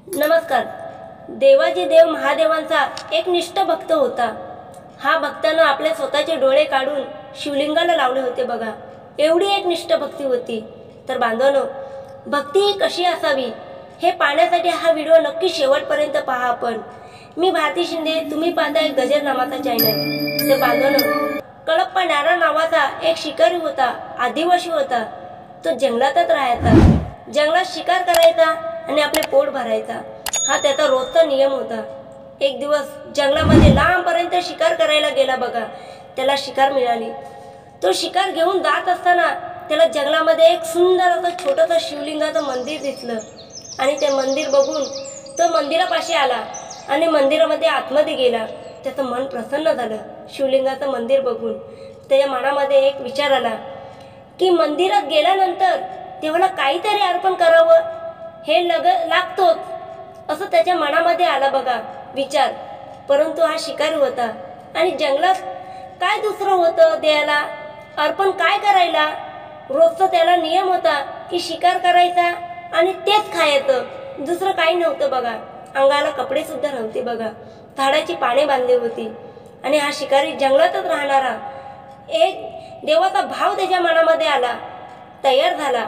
नमस्कार। देवाजी देव महादेवांचा एक निष्ठ भक्त होता। हा भक्तानं आपले स्वतःचे डोळे काढून शिवलिंगाला लावले होते बघा। एवढी एक निष्ठ भक्ती होती। तर बांधवांनो, भक्ती कशी असावी हे पाहण्यासाठी हा व्हिडिओ नक्की शेवटपर्यंत पहा। आपण मी भारती शिंदे, तुम्ही पाहताय गजर नावाचा चॅनल। तर बांधवांनो, कळप्पा नारा नावाचा एक शिकारी होता, आदिवासी होता। तो जंगलातच राहायचा, जंगलात शिकार करायचा आणि आपले पोट भरायचा, हा त्याचा रोजचा नियम होता। एक दिवस जंगलामध्ये लांबपर्यंत शिकार करायला गेला बघा। त्याला शिकार मिळाली। तो शिकार घेऊन जात असताना त्याला जंगलामध्ये एक सुंदर असं छोटंसं शिवलिंगाचं मंदिर दिसलं आणि ते मंदिर बघून तो मंदिरापाशी आला आणि मंदिरामध्ये आतमध्ये गेला। त्याचं मन प्रसन्न झालं शिवलिंगाचं मंदिर बघून। त्याच्या मनामध्ये एक विचार आला की मंदिरात गेल्यानंतर देवाला काहीतरी अर्पण करावं, हे लागतोच असं त्याच्या मनामध्ये आला बघा विचार। परंतु हा शिकारी होता आणि जंगलात काय दुसरं होतं द्यायला, अर्पण काय करायला? रोजचा त्याला नियम होता की शिकार करायचा आणि तेच खायचं, दुसरं काही नव्हतं बघा। अंगाला कपडे सुद्धा नव्हते बघा, झाडाची पाने बांधली होती आणि हा शिकारी जंगलातच राहणारा। एक देवाचा भाव त्याच्या मनामध्ये आला, तयार झाला।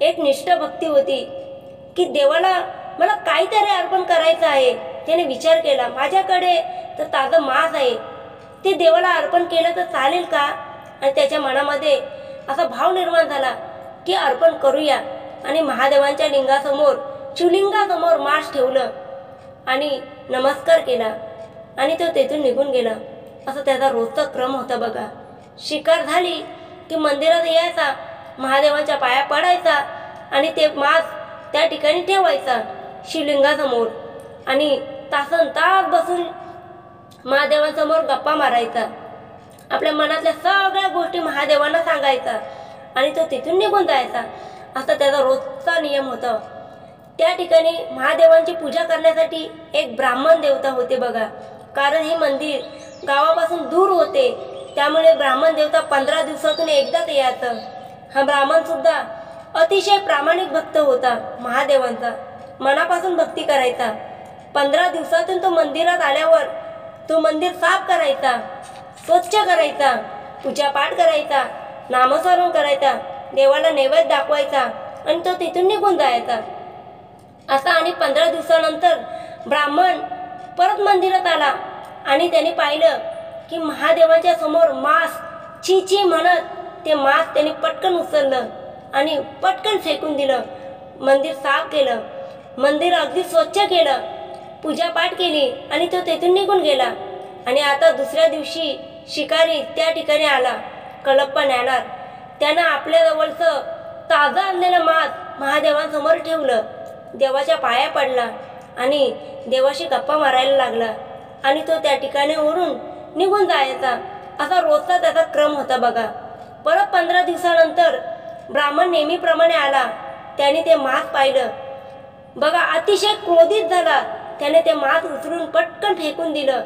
एक निष्ठ भक्ती होती की देवाला मला काहीतरी अर्पण करायचं आहे। त्याने विचार केला, माझ्याकडे तर ताजं मांस आहे, ते देवाला अर्पण केलं तर चालेल का? आणि त्याच्या मनामध्ये असा भाव निर्माण झाला की अर्पण करूया। आणि महादेवांच्या लिंगासमोर, शिवलिंगासमोर मांस ठेवलं आणि नमस्कार केला आणि तो तेथून निघून गेला। असं त्याचा रोजचा क्रम होता बघा। शिकार झाली की मंदिरात यायचा, महादेवांच्या पाया पडायचा आणि ते मांस त्या ठिकाणी ठेवायचा शिवलिंगासमोर आणि तासनतास बसून महादेवांसमोर गप्पा मारायचा। आपल्या मनातल्या सगळ्या गोष्टी महादेवांना सांगायचा आणि तो तिथून निघून जायचा। असा त्याचा रोजचा नियम होता। त्या ठिकाणी महादेवांची पूजा करण्यासाठी एक ब्राह्मण देवता होते बघा। कारण हे मंदिर गावापासून दूर होते, त्यामुळे ब्राह्मण देवता 15 दिवसातून एकदाच यायचं। हा ब्राह्मण सुद्धा अतिशय प्रामाणिक भक्त होता महादेवांचा, मनापासून भक्ती करायचा। 15 दिवसातून तो मंदिरात आल्यावर तो मंदिर साफ करायचा, स्वच्छ करायचा, पूजापाठ करायचा, नामस्मरण करायचा, देवाला नैवेद्य दाखवायचा आणि तो तिथून निघून जायचा। असा आणि 15 दिवसानंतर ब्राह्मण परत मंदिरात आला आणि त्याने पाहिलं की महादेवांच्या समोर मांस छी छी म्हणत ते मांस त्याने पटकन उचललं आणि पटकन फेकून दिलं। मंदिर साफ केलं, मंदिर अगदी स्वच्छ केलं, पूजापाठ केली आणि तो तेथून निघून गेला। आणि आता दुसऱ्या दिवशी शिकारी त्या ठिकाणी आला, कळप्पा नाणार। त्यानं आपल्या जवळचं ताजं आणलेलं मांस महादेवांसमोर ठेवलं, देवाच्या पाया पडला आणि देवाशी गप्पा मारायला लागला आणि तो त्या ठिकाणी ओढून निघून जायचा। असा रोजचा त्याचा क्रम होता बघा। परत 15 दिवसानंतर ब्राह्मण नेहमीप्रमाणे आला, त्याने ते मांस पाहिलं बघा, अतिशय क्रोधित झाला। त्याने ते मांस उचलून पटकन फेकून दिलं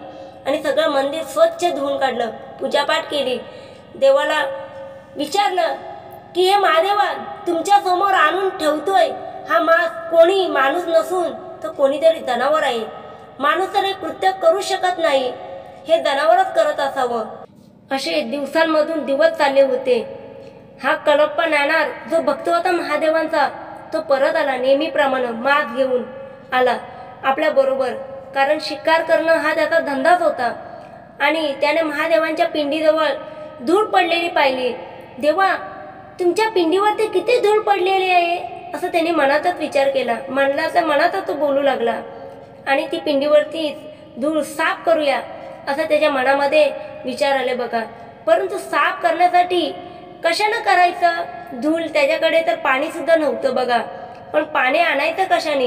आणि सगळं मंदिर स्वच्छ धुवून काढलं, पूजापाठ केली। देवाला विचारलं की हे महादेवा, तुमच्या समोर आणून ठेवतोय हा मांस, कोणी माणूस नसून तर कोणीतरी जनावर आहे। माणूस तर हे कृत्य करू शकत नाही, हे जनावरच करत असावं। असे दिवसांमधून दिवस चालले होते। हा कळप्पा नाणार जो भक्त होता महादेवांचा, तो परत आला, नेहमीप्रमाणे मांस घेऊन आला आपल्या बरोबर। कारण शिकार करणं हा त्याचा धंदाच होता। आणि त्याने महादेवांच्या पिंडीजवळ धूळ पडलेली पाहिली। देवा, तुमच्या पिंडीवरती किती धूळ पडलेली आहे असं त्याने मनातच विचार केला। मनातच तो बोलू लागला आणि ती पिंडीवरती धूळ साफ करूया असं त्याच्या मनामध्ये विचार आले बघा। परंतु साफ करण्यासाठी कशानं करायचं? धूळ, त्याच्याकडे तर पाणी सुद्धा नव्हतं बघा। पण पाणी आणायचं कशाने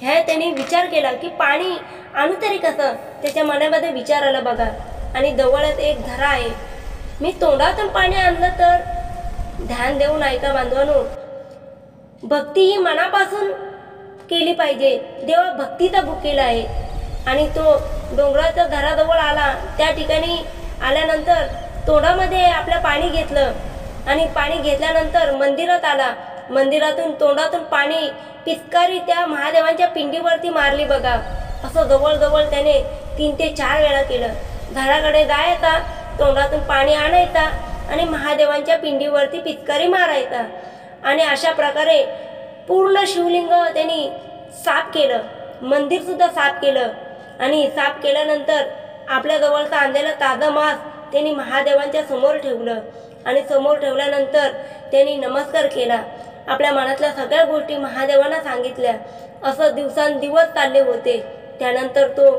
हे त्याने विचार केला की पाणी आणू तरी कसं, त्याच्या मनामध्ये विचार आला बघा। आणि जवळच एक झरा आहे, मी तोंडातून पाणी आणलं तर? ध्यान देऊन ऐका बांधवांनो, भक्ती ही मनापासून केली पाहिजे। देवा भक्तीचा भुकेला आहे। आणि तो डोंगराच्या झराजवळ आला, त्या ठिकाणी आल्यानंतर तोंडामध्ये आपलं पाणी घेतलं आणि पाणी घेतल्यानंतर मंदिरात आला। मंदिरातून तोंडातून पाणी पिचकारी त्या महादेवांच्या पिंडीवरती मारली बघा। असं जवळजवळ त्याने 3 ते 4 वेळा केलं। झाडाकडे जायचा, तोंडातून पाणी आणायचा आणि महादेवांच्या पिंडीवरती पिचकारी मारायचा आणि अशा प्रकारे पूर्ण शिवलिंग त्यांनी साफ केलं, मंदिरसुद्धा साफ केलं। आणि साफ केल्यानंतर आपल्या जवळचा आणलेला ताजं मांस त्यांनी महादेवांच्या समोर ठेवलं आणि समोर ठेवल्यानंतर त्यांनी नमस्कार केला, आपल्या मनातल्या सगळ्या गोष्टी महादेवांना सांगितल्या। असं दिवसांदिवस चालले होते। त्यानंतर तो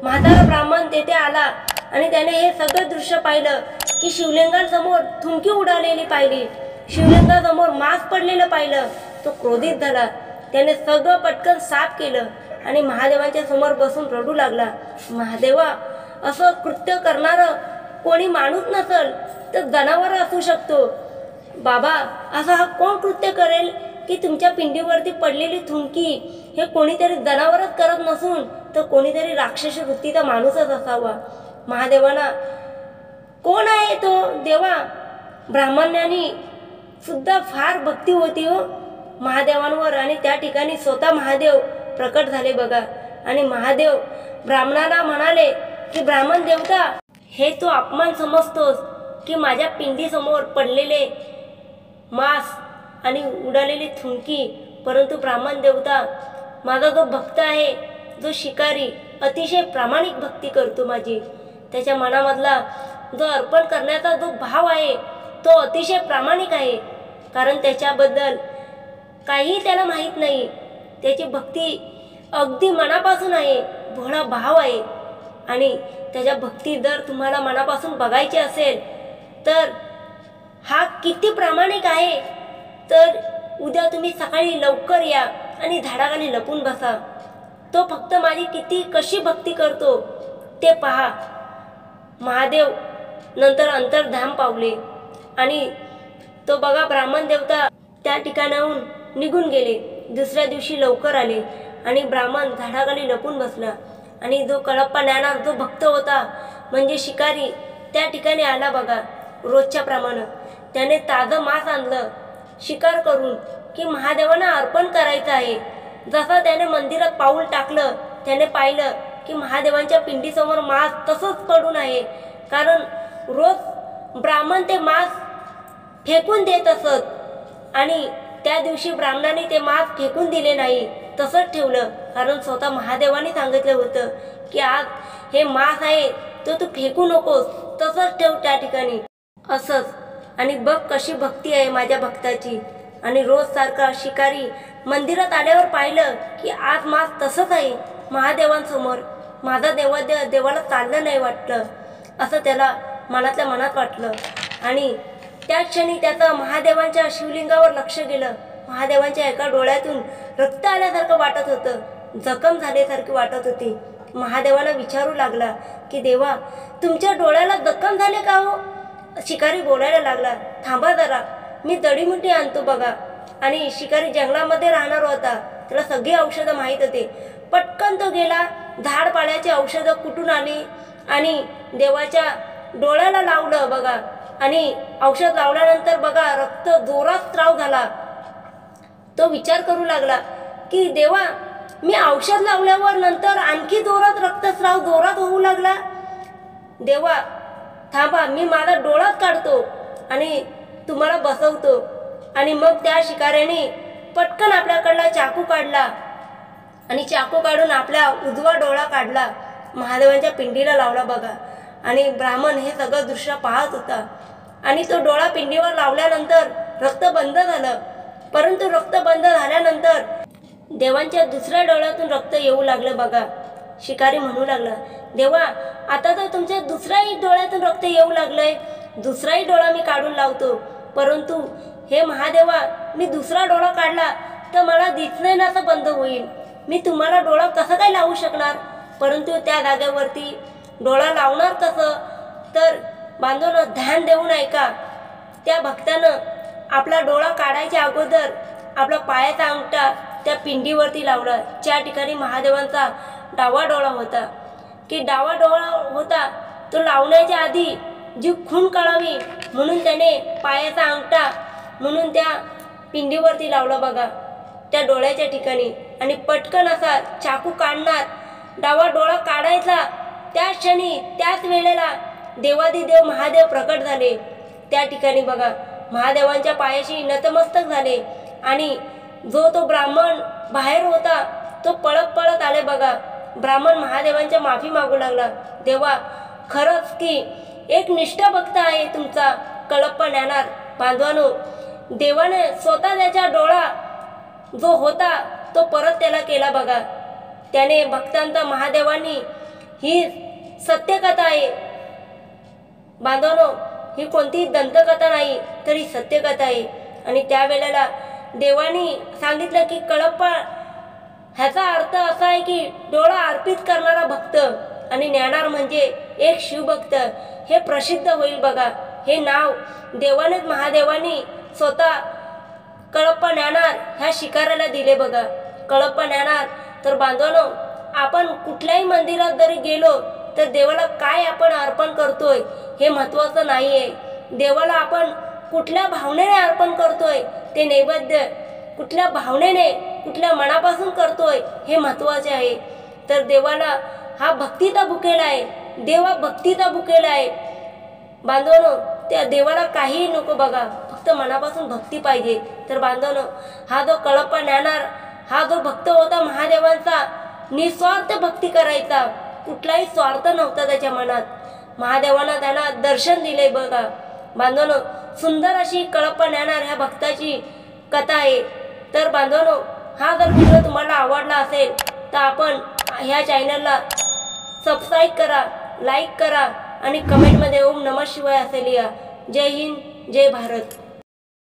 म्हातारा ब्राह्मण तेथे आला आणि त्याने हे सगळं दृश्य पाहिलं की शिवलिंगासमोर थुंकी उडालेली पाहिली, शिवलिंगासमोर मांस पडलेलं पाहिलं। तो क्रोधित झाला, त्याने सगळं पटकन साफ केलं आणि महादेवांच्या समोर बसून रडू लागला। महादेवा, असं कृत्य करणारं कोणी माणूस नसल तर जनावर असू शकतो। बाबा, असा हा कोण कृत्य करेल की तुमच्या पिंडीवरती पडलेली थुंकी हे कोणीतरी जनावरच करत नसून तर कोणीतरी राक्षसी वृत्तीचा माणूसच असावा। महादेवांना कोण आहे तो देवा? ब्राह्मणांनी सुद्धा फार भक्ती होती हो महादेवांवर आणि त्या ठिकाणी स्वतः महादेव प्रकट झाले बघा। आणि महादेव ब्राह्मणाला म्हणाले की ब्राह्मण देवता, हे तू अपमान समजतोस की माझ्या पिंडीसमोर पडलेले मांस आणि उडालेली थुंकी, परंतु ब्राह्मण देवता, माझा जो भक्त आहे, जो शिकारी अतिशय प्रामाणिक भक्ती करतो माझी, त्याच्या मनामधला जो अर्पण करण्याचा जो भाव आहे तो अतिशय प्रामाणिक आहे। कारण त्याच्याबद्दल काही त्याला माहीत नाही, त्याची भक्ती अगदी मनापासून आहे, भोळा भाव आहे। आणि त्याच्या भक्ती जर तुम्हाला मनापासून बघायची असेल तर हा किती प्रामाणिक आहे, तर उद्या तुम्ही सकाळी लवकर या आणि झाडाखाली लपून बसा। तो फक्त माझी किती कशी भक्ती करतो ते पहा। महादेव नंतर अंतर्धाम पावले आणि तो बघा ब्राह्मण देवता त्या ठिकाणाहून निघून गेले। दुसऱ्या दिवशी लवकर आले आणि ब्राह्मण झाडाखाली लपून बसला आणि जो कळप्पा ज्ञानार जो भक्त होता म्हणजे शिकारी त्या ठिकाणी आला बघा। रोजच्या प्रमाणे त्याने ताजं मांस आणलं शिकार करून की महादेवांना अर्पण करायचं आहे। जसं त्याने मंदिरात पाऊल टाकलं त्याने पाहिलं की महादेवांच्या पिंडीसमोर मांस तसंच पडून आहे, कारण रोज ब्राह्मण ते मांस फेकून देत असत आणि त्या दिवशी ब्राह्मणाने ते मांस फेकून दिले नाही, तसंच ठेवलं, कारण स्वतः महादेवाने सांगितलं होतं की आज हे मांस आहे तो तू फेकू नकोस, तसंच ठेव त्या ठिकाणी असंच। आणि बघ कशी भक्ती आहे माझ्या भक्ताची। आणि रोज सारखा शिकारी मंदिरात आल्यावर पाहिलं की आज मांस तसंच आहे महादेवांसमोर, माझा देवाला चाललं नाही वाटलं, असं त्याला मनातल्या मनात वाटलं। आणि त्या क्षणी त्याचं महादेवांच्या शिवलिंगावर लक्ष गेलं। महादेवांच्या एका डोळ्यातून रक्त आल्यासारखं वाटत होतं, जखम झाल्यासारखी वाटत होती। महादेवाला विचारू लागला की देवा, तुमच्या डोळ्याला जखम झाले का हो? शिकारी बोलायला लागला, थांबा जरा, मी जडीबुटी आणतो बघा। आणि शिकारी जंगलामध्ये राहणार होता, त्याला सगळी औषधं माहीत होते। पटकन तो गेला, झाडपाल्याची औषधं कुठून आली आणि देवाच्या डोळ्याला लावलं बघा। आणि औषध लावल्यानंतर बघा रक्त जोरात स्राव झाला। तो विचार करू लागला की देवा, मी औषध लावल्यावर नंतर आणखी जोरात रक्तस्राव जोरात होऊ लागला। देवा थांबा, मी माझा डोळाच काढतो आणि तुम्हाला बसवतो। आणि मग त्या शिकाऱ्याने पटकन आपल्याकडला चाकू काढला आणि चाकू काढून आपला उजवा डोळा काढला, महादेवांच्या पिंडीला लावला बघा। आणि ब्राह्मण हे सगळं दृश्य पाहत होता आणि तो डोळा पिंडीवर लावल्यानंतर रक्त बंद झालं। परंतु रक्त बंद झाल्यानंतर देवांच्या दुसऱ्या डोळ्यातून रक्त येऊ लागलं बघा। शिकारी म्हणू लागला, देवा, आता तर तुमच्या दुसऱ्याही डोळ्यातून रक्त येऊ लागलंय, दुसराही डोळा मी काढून लावतो। परंतु हे महादेवा, मी दुसरा डोळा काढला तर मला दिसणे नसं बंद होईल, मी तुम्हाला डोळा कसं काय लावू शकणार? परंतु त्या जागेवरती डोळा लावणार कसं? तर बांधून ध्यान देऊन ऐका। त्या भक्तानं आपला डोळा काढायच्या अगोदर आपला पायाचा अंगठा त्या पिंडीवरती लावला, ज्या ठिकाणी महादेवांचा डावा डोळा होता। की डावा डोळा होता तो लावण्याच्या आधी जी खून कळावी म्हणून त्याने पायाचा अंगठा म्हणून त्या पिंडीवरती लावला बघा। त्या डोळ्याच्या ठिकाणी आणि पटकन असा चाकू काढणार, डावा डोळा काढायचा. त्याच क्षणी त्याच वेळेला देवादिदेव महादेव प्रकट झाले. त्या ठिकाणी बघा महादेवांच्या पायाशी नतमस्तक झाले आणि जो तो ब्राह्मण बाहेर होता तो पळत पळत आले. बघा ब्राह्मण महादेवांच्या माफी मागू लागला. देवा, खरंच की एक निष्ठ भक्त आहे तुमचा कळप्पा ज्ञानार. बांधवानो, देवाने स्वतः त्याचा डोळा जो होता तो परत त्याला केला. बघा त्याने भक्तांचा महादेवांनी, ही सत्यकथा आहे बांधवानो, ही कोणती दंतकथा नाही तर ही सत्यकथा आहे. आणि त्यावेळेला देवानी सांगितलं की कळप्पा ह्याचा अर्थ असा आहे की डोळा अर्पित करणारा भक्त आणि ज्ञानार म्हणजे एक शिवभक्त हे प्रसिद्ध होईल. बघा हे नाव देवानेच महादेवांनी स्वतः कळप्पा ज्ञानार ह्या शिकाऱ्याला दिले. बघा कळप्पा ज्ञानार. तर बांधवानो, आपण कुठल्याही मंदिरात जरी गेलो तर देवाला काय आपण अर्पण करतोय हे महत्त्वाचं नाही आहे. देवाला आपण कुठल्या भावनेने अर्पण करतोय, ते नैवेद्य कुठल्या भावनेने कुठल्या मनापासून करतोय हे महत्त्वाचे आहे. तर देवाला हा भक्तीचा भुकेला आहे, देवा भक्तीचा भुकेला आहे. बांधवानो, त्या देवाला काहीही नको. बघा फक्त मनापासून भक्ती पाहिजे. तर बांधवानो, हा जो कळप्पा ज्ञानार हा जो भक्त होता महादेवांचा, निस्वार्थ भक्ती करायचा, कुठलाही स्वार्थ नव्हता त्याच्या मनात. महादेवांना त्यांना दर्शन दिले. बघा बांधवानो, सुंदर अशी कळप्पा ज्ञानार ह्या भक्ताची कथा आहे. तर बांधवानो, हा जर व्हिडिओ तुम्हाला आवडला असेल तर आपण ह्या चॅनलला सबस्क्राईब करा, लाईक करा आणि कमेंटमध्ये ओम नमः शिवाय असे लिहा. जय हिंद, जय भारत.